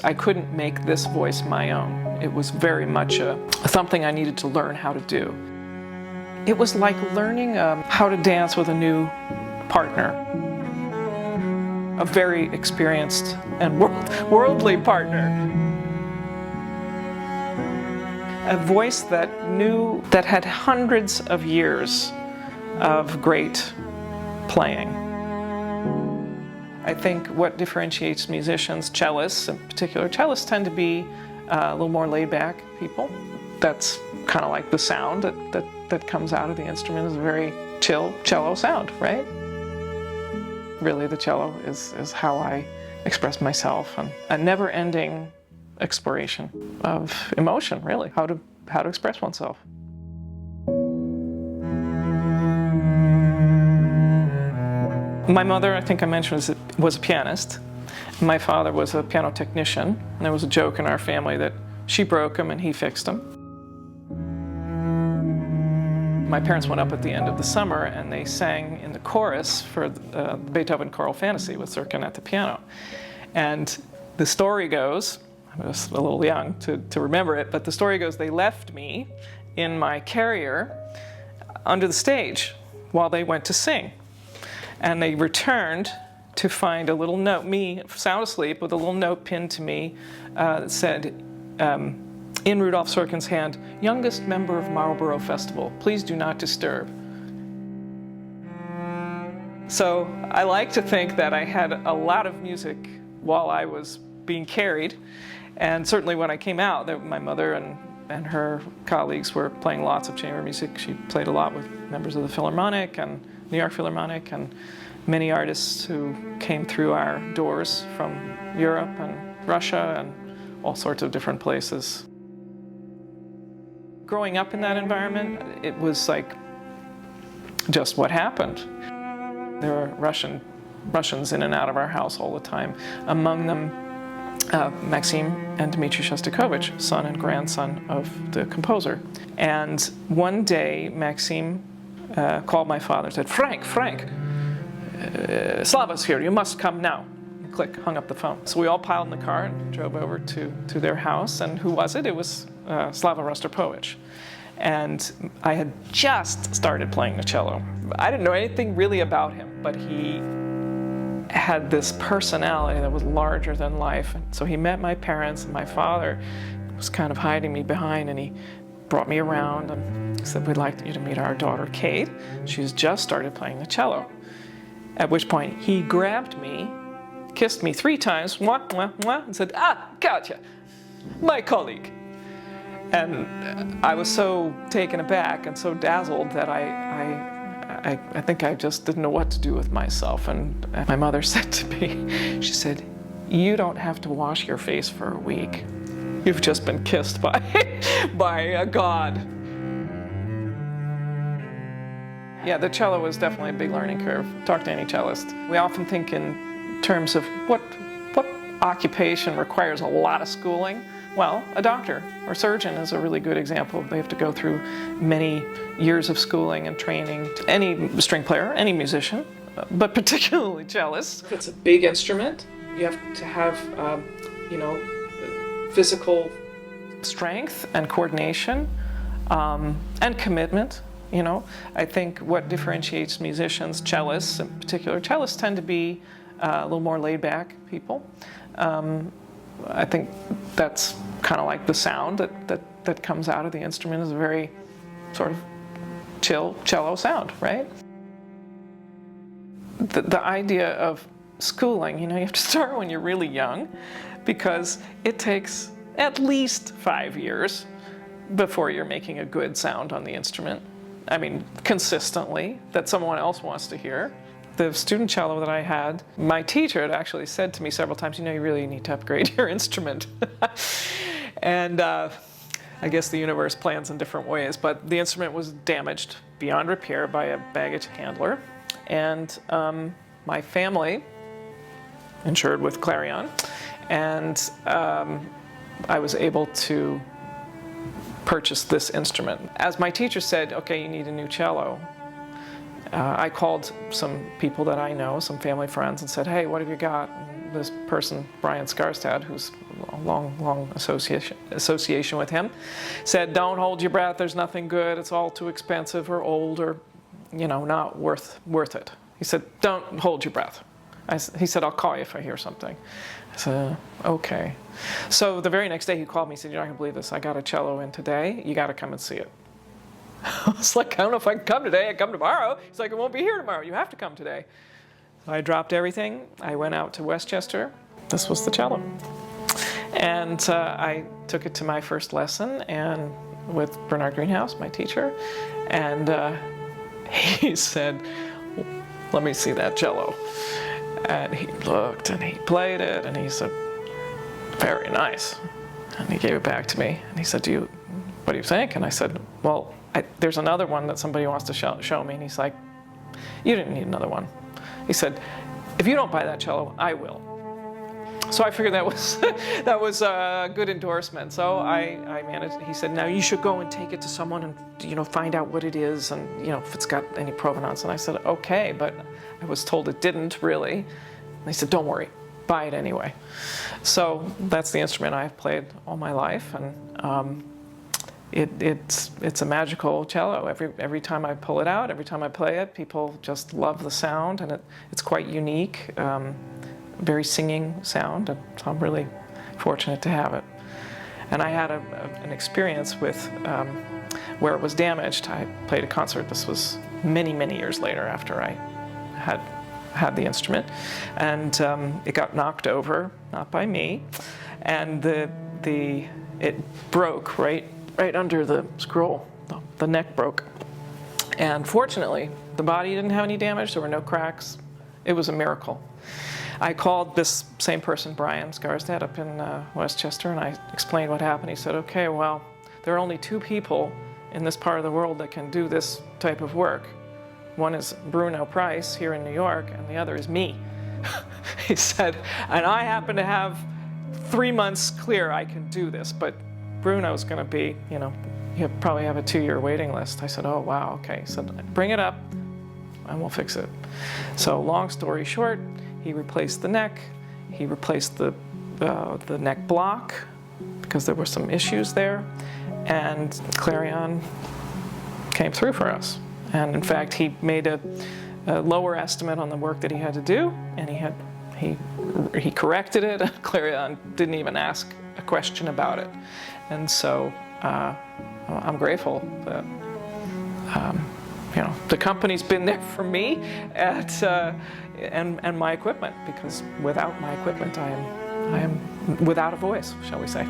I couldn't make this voice my own. It was very much something I needed to learn how to do. It was like learning how to dance with a new partner. A very experienced and worldly partner. A voice that had hundreds of years of great playing. I think what differentiates musicians, cellists in particular, cellists tend to be a little more laid-back people. That's kind of like the sound that comes out of the instrument is a very chill cello sound, right? Really, the cello is how I express myself, and a never-ending exploration of emotion, really, how to express oneself. My mother, I think I mentioned, was a pianist. My father was a piano technician, and there was a joke in our family that she broke him and he fixed him. My parents went up at the end of the summer and they sang in the chorus for the Beethoven choral fantasy with Serkin at the piano. And the story goes, I was a little young to remember it, but the story goes they left me in my carrier under the stage while they went to sing. And they returned to find a little note, me sound asleep, with a little note pinned to me that said, in Rudolf Serkin's hand, youngest member of Marlborough Festival, please do not disturb. So I like to think that I had a lot of music while I was being carried. And certainly when I came out, my mother and her colleagues were playing lots of chamber music. She played a lot with members of the Philharmonic and New York Philharmonic and many artists who came through our doors from Europe and Russia and all sorts of different places. Growing up in that environment, it was like just what happened. There were Russians in and out of our house all the time. Among them, Maxim and Dmitri Shostakovich, son and grandson of the composer. And one day, Maxim called my father and said, Frank, Slava's here, you must come now. And click, hung up the phone. So we all piled in the car and drove over to their house. And who was it? It was Slava Rostropovich. And I had just started playing the cello. I didn't know anything really about him, but he had this personality that was larger than life. And so he met my parents, and my father was kind of hiding me behind, and he brought me around and said, we'd like you to meet our daughter, Kate. She's just started playing the cello. At which point he grabbed me, kissed me 3 times, mwah, mwah, mwah, and said, Katya, my colleague. And I was so taken aback and so dazzled that I think I just didn't know what to do with myself. And my mother said to me, she said, you don't have to wash your face for a week. You've just been kissed by a god. Yeah, the cello was definitely a big learning curve. Talk to any cellist. We often think in terms of what occupation requires a lot of schooling. Well, a doctor or surgeon is a really good example. They have to go through many years of schooling and training. Any string player, any musician, but particularly cellists. It's a big instrument. You have to have, physical strength and coordination and commitment. I think what differentiates musicians, cellists in particular, cellists tend to be a little more laid-back people. I think that's kind of like the sound that comes out of the instrument is a very sort of chill cello sound, right? The idea of schooling, you have to start when you're really young, because it takes at least 5 years before you're making a good sound on the instrument. I mean, consistently, that someone else wants to hear. The student cello that I had, my teacher had actually said to me several times, you really need to upgrade your instrument. And I guess the universe plans in different ways, but the instrument was damaged beyond repair by a baggage handler. And my family insured with Clarion, and I was able to purchase this instrument. As my teacher said, okay, you need a new cello. I called some people that I know, some family friends, and said, hey, what have you got? And this person, Brian Skarstad, who's a long association with him, said, don't hold your breath, there's nothing good, it's all too expensive or old or, not worth it. He said, don't hold your breath. He said, I'll call you if I hear something. I said, okay. So the very next day he called me, he said, you're not going to believe this, I got a cello in today, you got to come and see it. I was like, I don't know if I can come today, I come tomorrow. He's like, it won't be here tomorrow, you have to come today. So I dropped everything, I went out to Westchester, this was the cello. And I took it to my first lesson and with Bernard Greenhouse, my teacher, and he said, let me see that cello. And he looked and he played it and he said, very nice. And he gave it back to me and he said, what do you think? And I said, well, there's another one that somebody wants to show me. And he's like, you didn't need another one. He said, if you don't buy that cello, I will. So I figured that was a good endorsement. So I managed. He said, now you should go and take it to someone and find out what it is and if it's got any provenance. And I said, okay, but I was told it didn't really. And he said, don't worry, buy it anyway. So that's the instrument I've played all my life, and it's a magical cello. Every time I pull it out, every time I play it, people just love the sound, and it's quite unique. Very singing sound, and so I'm really fortunate to have it. And I had an experience with where it was damaged. I played a concert. This was many years later after I had the instrument, and it got knocked over, not by me, and it broke right under the scroll. The neck broke, and fortunately, the body didn't have any damage. There were no cracks. It was a miracle. I called this same person, Brian Skarstad, up in Westchester, and I explained what happened. He said, okay, well, there are only two people in this part of the world that can do this type of work. One is Bruno Price here in New York, and the other is me. He said, and I happen to have 3 months clear I can do this, but Bruno's going to be, you probably have a 2-year waiting list. I said, oh, wow, okay. He said, bring it up, and we'll fix it. So long story short, he replaced the neck, he replaced the neck block because there were some issues there, and Clarion came through for us. And in fact, he made a lower estimate on the work that he had to do, and he corrected it. Clarion didn't even ask a question about it. And so I'm grateful that the company's been there for me and my equipment, because without my equipment, I am without a voice, shall we say.